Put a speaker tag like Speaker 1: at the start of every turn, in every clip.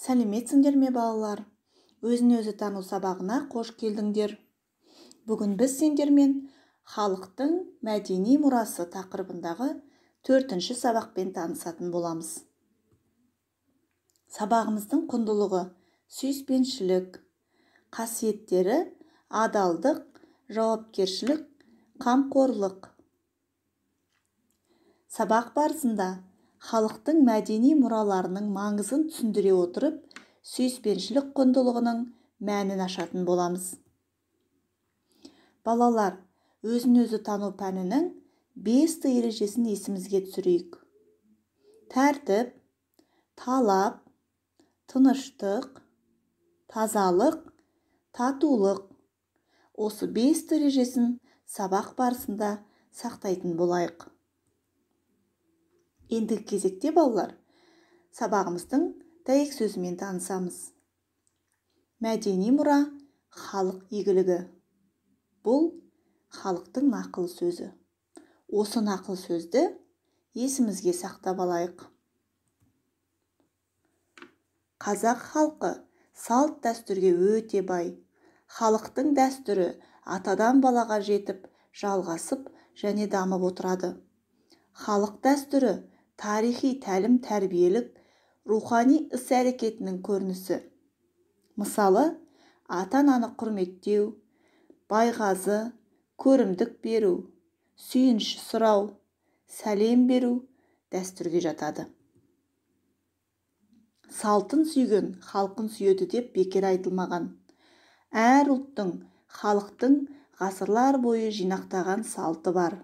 Speaker 1: Сәлеметсіңдер ме балалар? Өзін-өзі тану сабағына қош келдіңдер. Бүгін біз сендермен халықтың мәдени мұрасы тақырыбындағы 4-ші сабақпен танысатын боламыз. Сабағымыздың құндылығы сүйіспеншілік, қасиеттері адалдық, жауапкершілік, қамқорлық. Сабақ барысында халықтың мәдени мұраларының маңызын түсіндіре отырып, сүйіспеншілік құндылығының мәнін ашатын боламыз. Балалар, өзін-өзі тану пәнінің 5 ережесін есімізге түсірейік. Тәртіп, талап, тыныштық, тазалық, татулық. Осы 5 ережесін сабақ барысында сақтайтын болайық. Ендігі кезекте балалар, сабағымыздың дәйек сөзімен танысамыз. Мәдени мұра халық игілігі. Бұл халықтың нақыл сөзі. Осы нақыл сөзді есімізге сақтап алайық. Қазақ халқы салт дәстүрге өте бай. Халықтың дәстүрі атадан балаға жетіп, жалғасып және дамып отырады. Халық дәстүрі тарихи тәлім тәрбиелік, рухани іс-әрекетінің көрінісі. Мысалы, ата-ананы құрметтеу, байғазы, көрімдік беру, сүйінші сұрау, сәлем беру дәстүрге жатады. Салтын сүйген халқын сүйеді деп бекер айтылмаған. Әр ұлттың, халықтың ғасырлар бойы жинақтаған салты бар.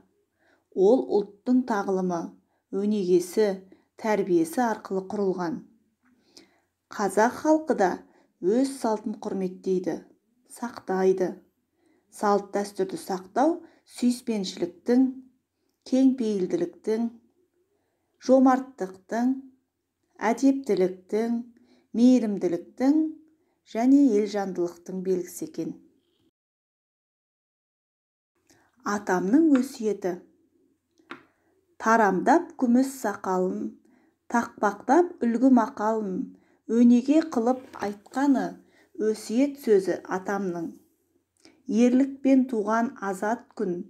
Speaker 1: Ол ұлттың тағылымы, өнегесі, тәрбиесі арқылы құрылған. Қазақ халқы да өз салтын құрметтейді, сақтайды. Салт дәстүрді сақтау сүйіспеншіліктің, кеңпейілділіктің, жомарттықтың, әдептіліктің, мейірімділіктің және елжандылықтың белгісі екен. Атамның өсиеті. Тарамдап күміс сақалын, тақпақтап үлгі мақалын, өнеге қылып айтқаны өсиет сөзі атамның. Ерлікпен туған азат күн,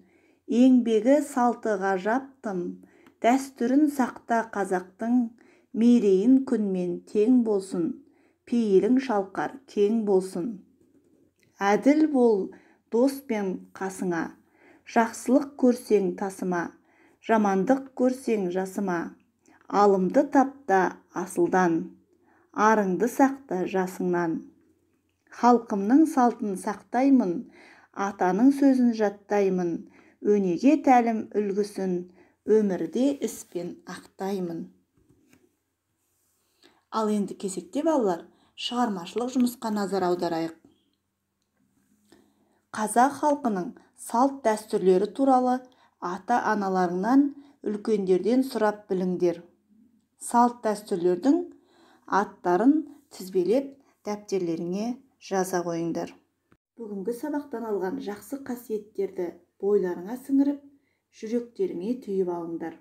Speaker 1: еңбегі салты ғажап тым, дәстүрін сақта қазақтың, мерейін күнмен тең болсын, пейілің шалқар кең болсын. Әділ бол доспен қасыңа, жақсылық көрсең тасыма, жамандық көрсең жасыма, алымды тапта асылдан, арыңды сақта жасыңнан. Халқымның салтын сақтаймын, атаның сөзін жаттаймын, өнеге тәлім үлгісін, өмірде іспен ақтаймын. Ал енді кезекте балалар, шығармашылық жұмысқа назар аударайық. Қазақ халқының салт дәстүрлері туралы ата-аналарыңнан, үлкендерден сұрап біліңдер. Салт дәстүрлердің аттарын тізбелеп дәптерлеріңе жаза қойыңдар. Бүгінгі сабақтан алған жақсы қасиеттерді бойларыңа сіңіріп, жүректеріңе түйіп алыңдар.